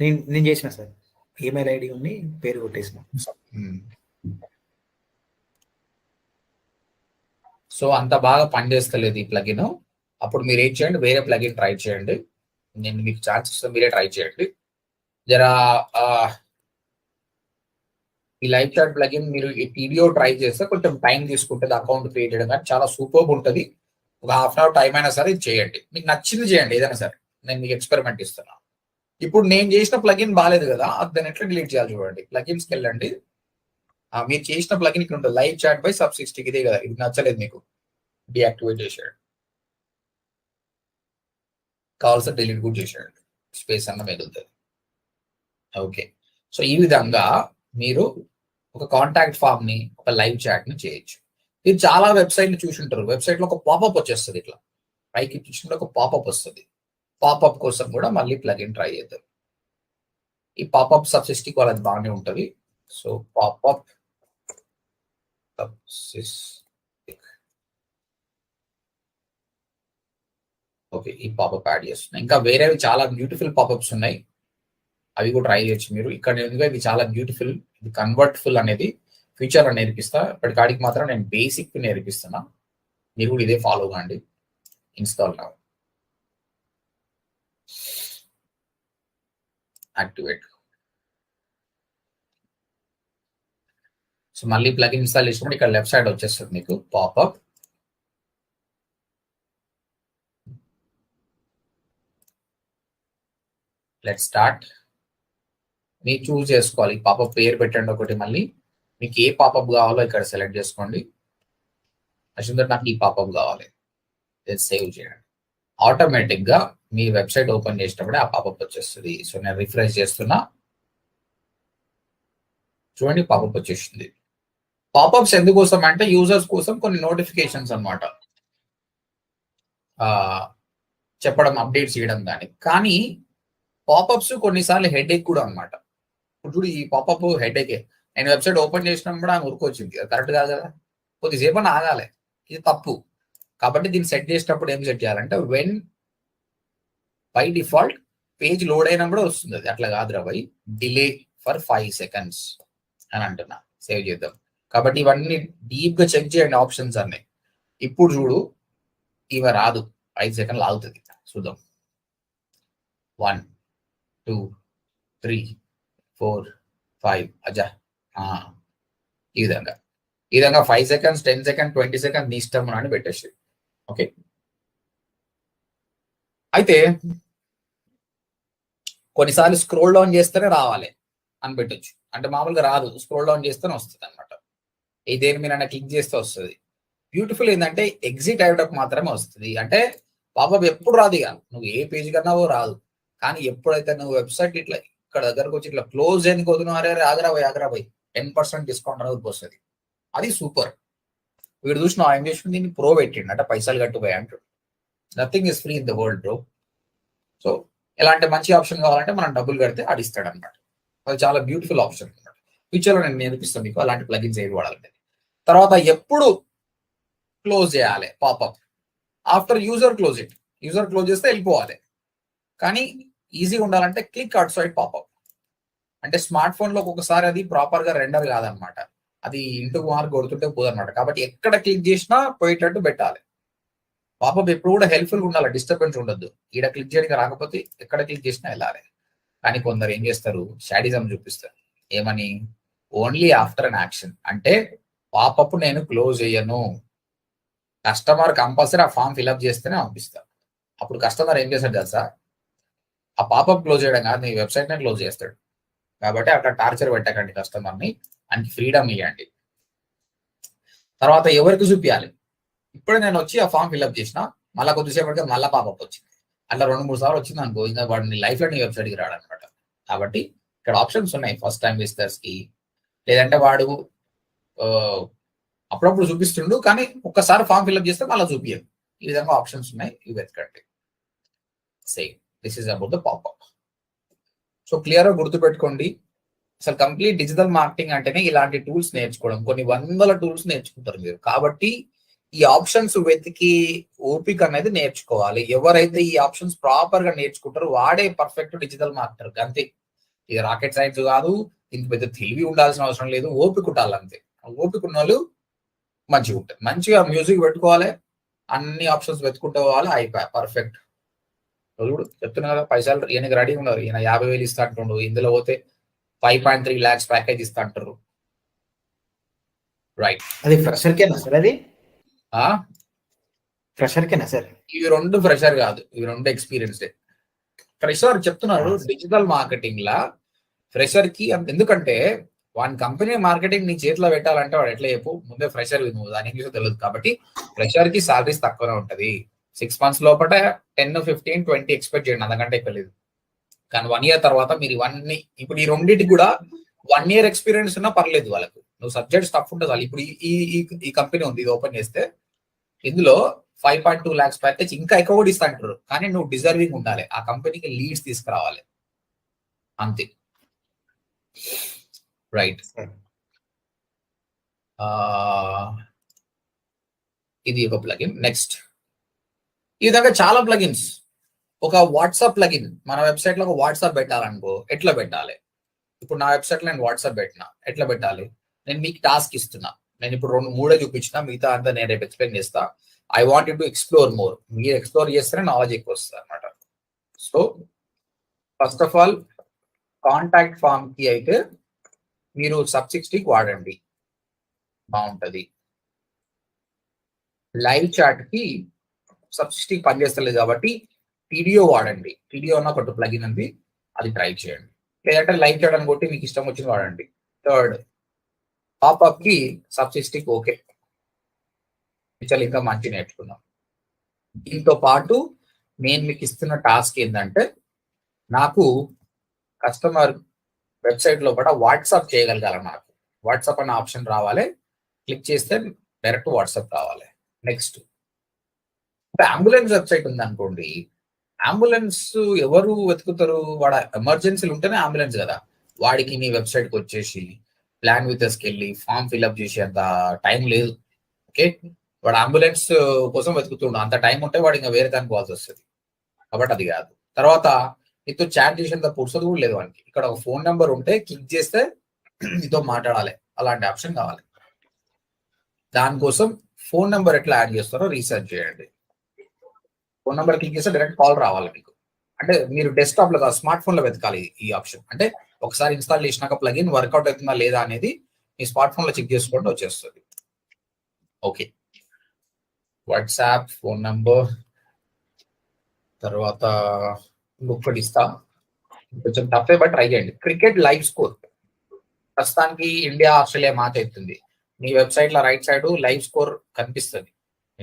నేను చేసిన సార్, ఈమెయిల్ ఐడి ఉంది, పేరు కొట్టేసిన. సో అంత బాగా పనిచేస్తలేదు ఈ ప్లగిన్. అప్పుడు మీరు ఏం చేయండి, వేరే ప్లగిన్ ట్రై చేయండి. నేను మీకు ఛాన్స్ ఇస్తాను, మీరే ట్రై చేయండి. జరా ఈ లైవ్ చాట్ ప్లగిన్ మీరు ఈ వీడియో ట్రై చేస్తే కొంచెం టైం తీసుకుంటుంది అకౌంట్ క్రియేట్ చేయడం, కానీ చాలా సూపర్ ఉంటుంది. ఒక హాఫ్ అన్ అవర్ టైం అయినా సరే ఇది చేయండి. మీకు నచ్చింది చేయండి ఏదైనా సరే. నేను మీకు ఎక్స్పెరిమెంట్ ఇస్తున్నా. ఇప్పుడు నేను చేసిన ప్లగిన్ బాగాలేదు కదా, దాన్ని ఎట్లా డిలీట్ చేయాలి చూడండి. ప్లగిన్స్కి వెళ్ళండి. మీరు చేసిన ప్లగిన్ ఇక్కడ ఉంటుంది, లైవ్ చాట్ బై Sub60. ఇదే కదా, ఇది నచ్చలేదు మీకు, డియాక్టివేట్ చేసేయండి. కావాల్సిన డిలీట్ కూడా చేసేయండి, స్పేస్ అన్న మిగులుతుంది. ఓకే, సో ఈ విధంగా మీరు ఒక కాంటాక్ట్ ఫామ్ ని, ఒక లైవ్ చాట్ ని చేయొచ్చు. మీరు చాలా వెబ్సైట్లు చూసుంటారు. వెబ్సైట్ లో ఒక పాపప్ వచ్చేస్తుంది, ఇట్లా పైకి చూసుకుంటే ఒక పాపప్ వస్తుంది. పాపప్ కోసం కూడా మళ్ళీ ప్లగిన్ ట్రై చేద్దాం. ఈ పాపప్ Sub60 వాళ్ళది బాగానే ఉంటుంది. సో పాపప్ Sub60, ఓకే, ఈ పాపప్ యాడ్ చేస్తున్నాయి. ఇంకా వేరేవి చాలా బ్యూటిఫుల్ పాపప్స్ ఉన్నాయి, అవి కూడా ట్రై చేయొచ్చు మీరు. ఇక్కడ ఎందుకంటే ఇది చాలా బ్యూటిఫుల్, ఇది కన్వర్ట్ఫుల్ అనేది ఫ్యూచర్ లో నేర్పిస్తా. ఇప్పటికాడికి మాత్రం నేను బేసిక్ నేర్పిస్తున్నా, మీరు కూడా ఇదే ఫాలో కాండి. Install now, activate. సో మళ్ళీ ప్లగిన్ ఇన్స్టాల్ చేసినప్పుడు ఇక్కడ లెఫ్ట్ సైడ్ వచ్చేస్తుంది మీకు పాపప్. Let start. మీరు చూస్ చేసుకోవాలి, పాపప్ పేరు పెట్టండి ఒకటి. మళ్ళీ మీకు ఏ పాపప్ కావాలో ఇక్కడ సెలెక్ట్ చేసుకోండి. అశ్విందర్ నాకు ఈ పాపప్ కావాలి, సేవ్ చేయండి. ఆటోమేటిక్ గా మీ వెబ్సైట్ ఓపెన్ చేసినప్పుడే ఆ పాపప్ వచ్చేస్తుంది. సో నేను రిఫ్రెష్ చేస్తున్నా, చూడండి పాపప్ వచ్చేసింది. పాపప్స్ ఎందుకోసం అంటే యూజర్స్ కోసం కొన్ని నోటిఫికేషన్స్ అన్నమాట, చెప్పడం, అప్డేట్స్ చేయడం కానీ పాపప్స్ కొన్నిసార్లు హెడేక్ కూడా అనమాట. ఇప్పుడు చూడు, ఈ పాపప్ హెడేకే. నేను వెబ్సైట్ ఓపెన్ చేసినప్పుడు ఆమె ఉరుకొచ్చింది, కరెక్ట్ కాదు కదా, కొద్దిసేపు అని ఆగాలి, ఇది తప్పు. కాబట్టి దీన్ని సెట్ చేసినప్పుడు ఏం సెట్ చేయాలంటే, when by default page load అయినప్పుడు వస్తుంది అది, అట్లా కాదురా బై, డిలే ఫర్ 5 seconds అని అంటున్నా. సేవ్ చేద్దాం. కాబట్టి ఇవన్నీ డీప్ గా చెక్ చేయండి ఆప్షన్స్ అన్ని. ఇప్పుడు చూడు, ఇవి రాదు, 5 seconds ఆగుతుంది. చూద్దాం, 1 2 3 4 5 అజా. ఈ విధంగా 5 seconds 10 seconds 20 seconds నీ ఇష్టం అని పెట్టేసి. ఓకే, అయితే కొన్నిసార్లు స్క్రోల్ డౌన్ చేస్తేనే రావాలి అని పెట్టొచ్చు. అంటే మామూలుగా రాదు, స్క్రోల్ డౌన్ చేస్తేనే వస్తుంది అనమాట. దేని మీద క్లిక్ చేస్తే వస్తుంది. బ్యూటిఫుల్ ఏంటంటే ఎగ్జిట్ అయ్యేటప్పుడు మాత్రమే వస్తుంది. అంటే పాపప్ ఎప్పుడు రాదు, ఇక నువ్వు ఏ పేజ్ కన్నావో రాదు. కానీ ఎప్పుడైతే నువ్వు వెబ్సైట్ ఇట్లా ఇక్కడ దగ్గరకు వచ్చి ఇట్లా క్లోజ్ ఎందుకు వదును, అరే ఆగ్రాబాయ్ 10% డిస్కౌంట్ అనేది వస్తుంది. అది సూపర్. వీడు చూసిన ఏం చేసిన, దీన్ని ప్రో పెట్టిండు, అంటే పైసలు కట్టుపోయి అంటాడు. Nothing is free in the world bro. So ఇలాంటి మంచి ఆప్షన్ కావాలంటే మనం డబ్బులు కడితే ఆడిస్తాడు అనమాట. అది చాలా బ్యూటిఫుల్ ఆప్షన్ అనమాట. ఫ్యూచర్లో నేను నేర్పిస్తాను మీకు అలాంటి ప్లగిన్స్ ఏవి వాడాలంటే. తర్వాత ఎప్పుడు క్లోజ్ చేయాలి popup, after user close it. User close చేస్తే వెళ్ళిపోవాలి. కానీ ఈజీగా ఉండాలంటే క్లిక్ అవుట్ సైడ్ పాపప్. అంటే స్మార్ట్ ఫోన్ లో ఒక్కొక్కసారి అది ప్రాపర్ గా రెండర్ కాదనమాట, అది ఇంటూ మార్క్ కొడుతుంటే పోదనమాట. కాబట్టి ఎక్కడ క్లిక్ చేసినా పోయేటట్టు పెట్టాలి. పాపప్ ఎప్పుడు కూడా హెల్ప్ఫుల్ ఉండాలి, డిస్టర్బెన్స్ ఉండొద్దు. ఈడ క్లిక్ చేయడానికి రాకపోతే ఎక్కడ క్లిక్ చేసినా వెళ్ళాలి. కానీ కొందరు ఏం చేస్తారు, షాడిజం చూపిస్తారు. ఏమని, ఓన్లీ ఆఫ్టర్ అన్ యాక్షన్. అంటే పాపప్ నేను క్లోజ్ చేయను, కస్టమర్ కంపల్సరీ ఆ ఫామ్ ఫిల్అప్ చేస్తేనే పంపిస్తాను. అప్పుడు కస్టమర్ ఏం చేస్తాడు తెలుసా, ఆ పాపప్ క్లోజ్ చేయడం కాదు, నీ వెబ్సైట్నే క్లోజ్ చేస్తాడు. కాబట్టి అట్లా టార్చర్ పెట్టకండి కస్టమర్ని, ఆయనకి ఫ్రీడమ్ ఇవ్వండి. తర్వాత ఎవరికి చూపించాలి, ఇప్పుడు నేను వచ్చి ఆ ఫామ్ ఫిల్అప్ చేసిన, మళ్ళీ కొద్దిసేపటికి మళ్ళీ పాపప్ వచ్చింది, అట్లా 2-3 సార్లు వచ్చింది అనుకో, ఇంకా వాడిని లైఫ్ లో నీ వెబ్సైట్కి రాడనమాట. కాబట్టి ఇక్కడ ఆప్షన్స్ ఉన్నాయి ఫస్ట్ టైం విజిటర్స్ కి, లేదంటే వాడు అప్పుడప్పుడు చూపిస్తుండు కానీ ఒక్కసారి ఫామ్ ఫిల్అప్ చేస్తే మళ్ళీ చూపించదు. ఈ విధంగా ఆప్షన్స్ ఉన్నాయి, ఇవి వెతకండి. Same this is about the popup. So clear గా గుర్తుపెట్టుకోండి, అసలు కంప్లీట్ డిజిటల్ మార్కెటింగ్ అంటేనే ఇలాంటి టూల్స్ నేర్చుకోవడం. కొన్ని వందల టూల్స్ నేర్చుకుంటారు మీరు, కాబట్టి ఈ ఆప్షన్స్ వెతికి ఓపిక అనేది నేర్చుకోవాలి. ఎవరైతే ఈ ఆప్షన్స్ ప్రాపర్ గా నేర్చుకుంటారో వాడే పర్ఫెక్ట్ డిజిటల్ మార్కెటర్. అంతే, ఇది రాకెట్ సైన్స్ కాదు, ఇంత పెద్ద తెలివి ఉండాల్సిన అవసరం లేదు, ఓపిక ఉండాలి అంతే. ఓపిక ఉన్న వాళ్ళు మంచిగా ఉంటుంది. మంచిగా మ్యూజిక్ పెట్టుకోవాలి, అన్ని ఆప్షన్స్ వెతుకుంటూ పోవాలి, అయిపోయా పర్ఫెక్ట్. చూడు చెప్తున్నా కదా, పైసలు ఈయనకి రెడీ ఉన్నారు. ఈయన 50,000 ఇస్తా అంటుండు, ఇందులో పోతే 5.3 lakhs ప్యాకేజ్ ఇస్తా అంటారు. రైట్, అది ఫ్రెషర్ కేనా సార్? అది ఆ ఫ్రెషర్ కేనా సార్? ఇవి రెండు ఫ్రెషర్ కాదు, ఇవి రెండు ఎక్స్పీరియన్స్డ్. ఫ్రెషర్ చెప్తున్నారు డిజిటల్ మార్కెటింగ్ లా ఫ్రెషర్ కి ఎందుకంటే వాని కంపెనీ మార్కెటింగ్ నీ చేతిలో పెట్టాలంటే వాడు ఎట్లా చెప్పు, ముందే ఫ్రెషర్ నువ్వు దాని ఇంగ్లీష్ తెలియదు కాబట్టి ఫ్రెషర్ కి సాలరీస్ తక్కువనే ఉంటది. 6 months లోపల 10, 15, 20 ఎక్స్పెక్ట్ చేయండి, అంతకంటే ఎక్కువ లేదు. కానీ 1 year తర్వాత మీరు ఇవన్నీ, ఇప్పుడు ఈ రెండింటికి కూడా 1 year ఎక్స్పీరియన్స్ ఉన్నా పర్లేదు వాళ్ళకు. నువ్వు సబ్జెక్ట్ టఫ్ ఉంటుంది చాలు. ఇప్పుడు ఈ కంపెనీ ఉంది, ఇది ఓపెన్ చేస్తే ఇందులో 5.2 lakhs ప్యాకేజ్ ఇంకా ఎక్కువ కూడా ఇస్తా అంటారు. కానీ నువ్వు డిజర్వింగ్ ఉండాలి, ఆ కంపెనీకి లీడ్స్ తీసుకురావాలి, అంతే. రైట్, ఇది ఒక ప్లగిన్. నెక్స్ట్, ఈ విధంగా చాలా ప్లగిన్స్. ఒక వాట్సాప్ ప్లగిన్, మన వెబ్సైట్ లో ఒక వాట్సాప్ పెట్టాలనుకో, ఎట్లా పెట్టాలి? ఇప్పుడు నా వెబ్సైట్ లో నేను వాట్సాప్ పెట్టినా, ఎట్లా పెట్టాలి? నేను మీకు టాస్క్ ఇస్తున్నా, నేను ఇప్పుడు 2-3 చూపించిన, మిగతా అంతా నేను రేపు ఎక్స్ప్లెయిన్ చేస్తా. I want to explore more. మీరు ఎక్స్ప్లోర్ చేస్తేనే నాలెడ్జ్ ఎక్కువ వస్తుంది అనమాట. So first of all contact form కి అయితే మీరు Sub60 వాడండి, బాగుంటది. లైవ్ చాట్ కి Sub60 పనిచేస్తలేదు కాబట్టి టీడీఓ వాడండి. టీడీఓ అన్న ఒకటి ప్లగిన్ ఉంది, అది ట్రై చేయండి. లేదంటే లైవ్ చాట్ అని కొట్టి మీకు ఇష్టం వచ్చింది వాడండి. థర్డ్, పాపప్ కి Sub60 ఓకే, చాలా ఇంకా మంచి నేర్చుకున్నాం. దీంతో పాటు నేను మీకు ఇస్తున్న టాస్క్ ఏంటంటే, నాకు కస్టమర్ వెబ్సైట్ లో కూడా వాట్సాప్ చేయగలగాలి. నాకు వాట్సాప్ అనే ఆప్షన్ రావాలి, క్లిక్ చేస్తే డైరెక్ట్ వాట్సాప్ రావాలి. నెక్స్ట్, అంబులెన్స్ వెబ్సైట్ ఉంది అనుకోండి, అంబులెన్స్ ఎవరు వెతుకుతారు? వాడు ఎమర్జెన్సీలు ఉంటేనే అంబులెన్స్ కదా. వాడికి నీ వెబ్సైట్ కి వచ్చేసి ప్లాన్ విత్ అస్కి వెళ్ళి ఫామ్ ఫిల్అప్ చేసే అంత టైం లేదు. ఓకే, వాడు అంబులెన్స్ కోసం వెతుకుతుండు, అంత టైం ఉంటే వాడు ఇంకా వేరే దానికి పోవాల్సి వస్తుంది, కాబట్టి అది కాదు. తర్వాత నీతో చాట్ చేసేంత పురుషుడు కూడా లేదు వానికి. ఇక్కడ ఒక ఫోన్ నెంబర్ ఉంటే క్లిక్ చేస్తే నీతో మాట్లాడాలి, అలాంటి ఆప్షన్ కావాలి. దానికోసం ఫోన్ నెంబర్ ఎట్లా యాడ్ చేస్తారో రీసెర్చ్ చేయండి. ఫోన్ నెంబర్ క్లిక్ చేస్తే డైరెక్ట్ కాల్ రావాలి మీకు. అంటే మీరు డెస్క్టాప్ లో కాదు, స్మార్ట్ ఫోన్ లో వెతకాలి ఈ ఆప్షన్. అంటే ఒకసారి ఇన్స్టాల్ చేసినాక ప్లగిన్ వర్కౌట్ అవుతుందా లేదా అనేది మీ స్మార్ట్ ఫోన్ లో చెక్ చేసుకుంటూ వచ్చేస్తుంది. ఓకే, వాట్సాప్ ఫోన్ నంబర్, తర్వాత ఇంకొకటి ఇస్తా, కొంచెం తప్పే బట్ ట్రై చేయండి. క్రికెట్ లైవ్ స్కోర్, ప్రస్తుతానికి ఇండియా ఆస్ట్రేలియా మ్యాచ్ అవుతుంది. మీ వెబ్సైట్ లో రైట్ సైడ్ లైవ్ స్కోర్ కనిపిస్తుంది.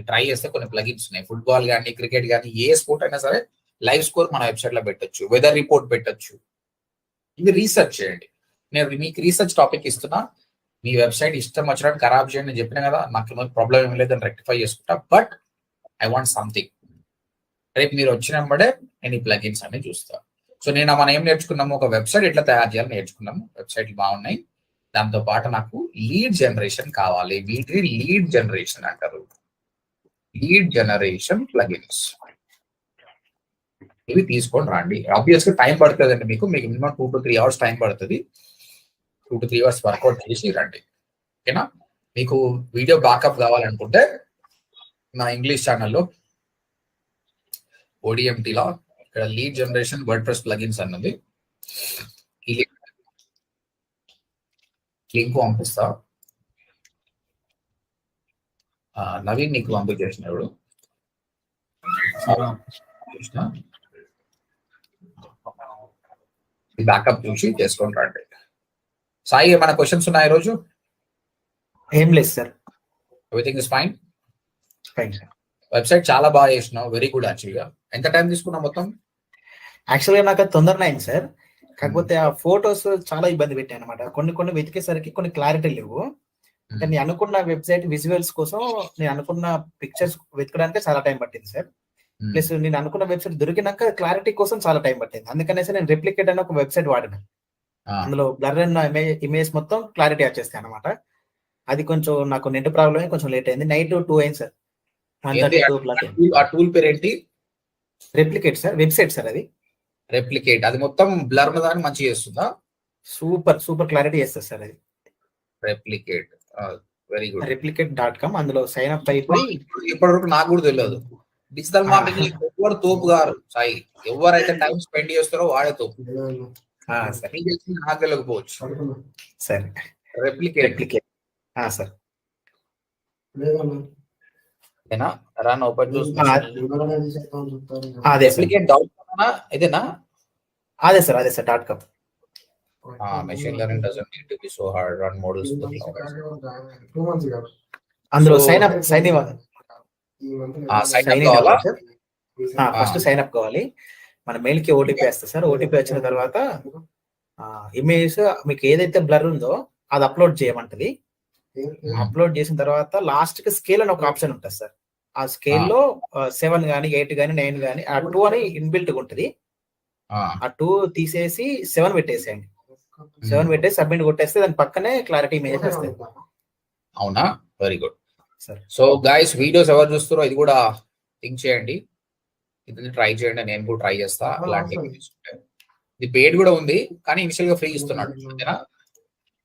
ట్రై చేస్తే కొన్ని ప్లగిన్స్ ఉన్నాయి, ఫుట్బాల్ కానీ క్రికెట్ కానీ ఏ స్పోర్ట్ అయినా సరే లైవ్ స్కోర్ మన వెబ్సైట్ లో పెట్టొచ్చు, వెదర్ రిపోర్ట్ పెట్టొచ్చు. ఇది రీసెర్చ్ చేయండి. నేను మీకు రీసెర్చ్ టాపిక్ ఇస్తున్నా, మీ వెబ్సైట్ ఇష్టం వచ్చినట్టు ఖరాబ్ చేయండి. నేను చెప్పిన కదా, నాకు ప్రాబ్లం ఏం లేదని రెక్టిఫై చేసుకుంటా, బట్ ఐ వాంట్ సంథింగ్. రేపు మీరు వచ్చినప్పుడే నేను ఈ ప్లగిన్స్ అన్ని చూస్తా. సో మనం ఏం నేర్చుకున్నాము, ఒక వెబ్సైట్ ఎట్లా తయారు చేయాలని నేర్చుకున్నాము. వెబ్సైట్లు బాగున్నాయి, దాంతో పాటు నాకు లీడ్ జనరేషన్ కావాలి. వీటిని లీడ్ జనరేషన్ అంటారు, లీడ్ జనరేషన్ ప్లగిన్స్. ఇవి తీసుకొని రండి. ఆబ్వియస్ గా టైం పడుతుంది అండి, మీకు మినిమం 2 to 3 hours టైం పడుతుంది. 2 to 3 hours వర్కౌట్ చేసి రండి, ఓకేనా? మీకు వీడియో బ్యాకప్ కావాలనుకుంటే నా ఇంగ్లీష్ ఛానల్లో ODMTలో ఇక్కడ లీడ్ జనరేషన్ వర్డ్ప్రెస్ ప్లగిన్స్ అన్నది, ఈ లింక్ పంపిస్తా. నవీన్ నీకు పంపించేసినాడు, బ్యాకప్ చూసి చేసుకొని రండి. సాయి, ఏమైనా క్వశ్చన్స్ ఉన్నాయి ఈరోజు? ఏం లేదు sir, everything is fine. Fine sir. Website చాలా బాగా చేసినావు, వెరీ గుడ్. యాక్చువల్గా ఎంత టైం తీసుకున్నావు మొత్తం? యాక్చువల్గా నాకు అది తొందరగా అయింది సార్. కాకపోతే ఆ ఫొటోస్ చాలా ఇబ్బంది పెట్టాయి అనమాట. కొన్ని వెతికేసరికి కొన్ని క్లారిటీ లేవు. కానీ నేను అనుకున్న వెబ్సైట్ విజువల్స్ కోసం నేను అనుకున్న పిక్చర్స్ వెతకడానికి చాలా టైం పట్టింది సార్. ప్లస్ నేను అనుకున్న వెబ్సైట్ దొరికినాక క్లారిటీ కోసం చాలా టైం పట్టింది. అందుకనేసి నేను రెప్లికేట్ అనే ఒక వెబ్సైట్ వాడినా. అందులో బ్లర్ అయిన ఇమేజ్ మొత్తం క్లారిటీ వచ్చేస్తాయి అనమాట. అది కొంచెం నాకు నెట్ ప్రాబ్లమే, కొంచెం లేట్ అయింది. నైట్ 2 అయింది సార్. 1:32 o'clock అయింది. ఆ టూల్ పేరు ఏంటి? రెప్లికేట్ సార్, వెబ్సైట్ సార్ అది. రెప్లికేట్. అది మొత్తం బ్లర్ దాన్ని మంచిగా చేస్తుందా? సూపర్ క్లారిటీ చేస్తుంది సార్ అది. Replicate, very good. replicate.com అందులో సైన్ అప్ అయిపోయి ఇప్పటివరకు నాకు కూడా తెలియదు. డిజిటల్ మార్కెటింగ్ ఎవరు తోపు గారు సాయి, ఎవరైతే టైం స్పెండ్ చేస్తారో వాడే తోపు. నాకు తెలియకపోవచ్చు. సరే, రెప్లికేట్ సార్ రన్ ఓపెన్ అదే ఇదేనా? అదే sir .com. Machine learning doesn't need to be so hard. Run models. అందులో sign in first sign up కావాలి. మన మెయిల్ కి ఓటీపీ వస్తుంది సార్. ఓటీపీ వచ్చిన తర్వాత ఇమేజ్ మీకు ఏదైతే బ్లర్ ఉందో అది అప్లోడ్ చేయమంటది. అప్లోడ్ చేసిన తర్వాత లాస్ట్ కి స్కేల్ అని ఒక ఆప్షన్ ఉంటుంది సార్. ఆ స్కేల్ లో 7 గానీ 8 గానీ 9 గానీ ఆ 2 అని ఇన్బిల్ట్ గా ఉంటుంది. ఆ 2 తీసేసి 7 పెట్టేసేయండి. 7 పెట్టేసి సబ్మిట్ కొట్టేస్తే దాని పక్కనే క్లారిటీ ఇమేజ్ వస్తుంది. అవునా, very good sir. So guys, videos ఎవరు చూస్తారో ఇది కూడా థింక్ చేయండి, ఇది ట్రై చేయండి. నేను కూడా ట్రై చేస్తా. అలాంటి ఇది పేడ్ కూడా ఉంది, కానీ ఇనిషియల్ గా ఫ్రీ ఇస్తున్నాడు. అంతేనా?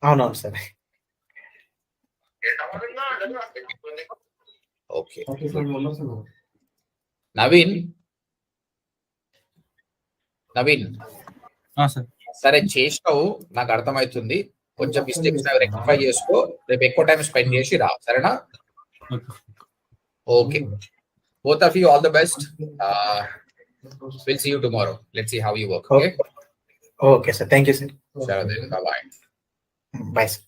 అవునవును సార్. ఓకే, నవీన్ సరే చేసినావు, నాకు అర్థమవుతుంది. కొంచెం మిస్టేక్స్ రెక్టిఫై చేసుకో. రేపు ఎక్కువ టైం స్పెండ్ చేసి రా, సరేనా? Okay, both of you all the best. We'll see you tomorrow. Let's see how you work. Okay sir, thank you sir. Sure, then bye. Bye sir.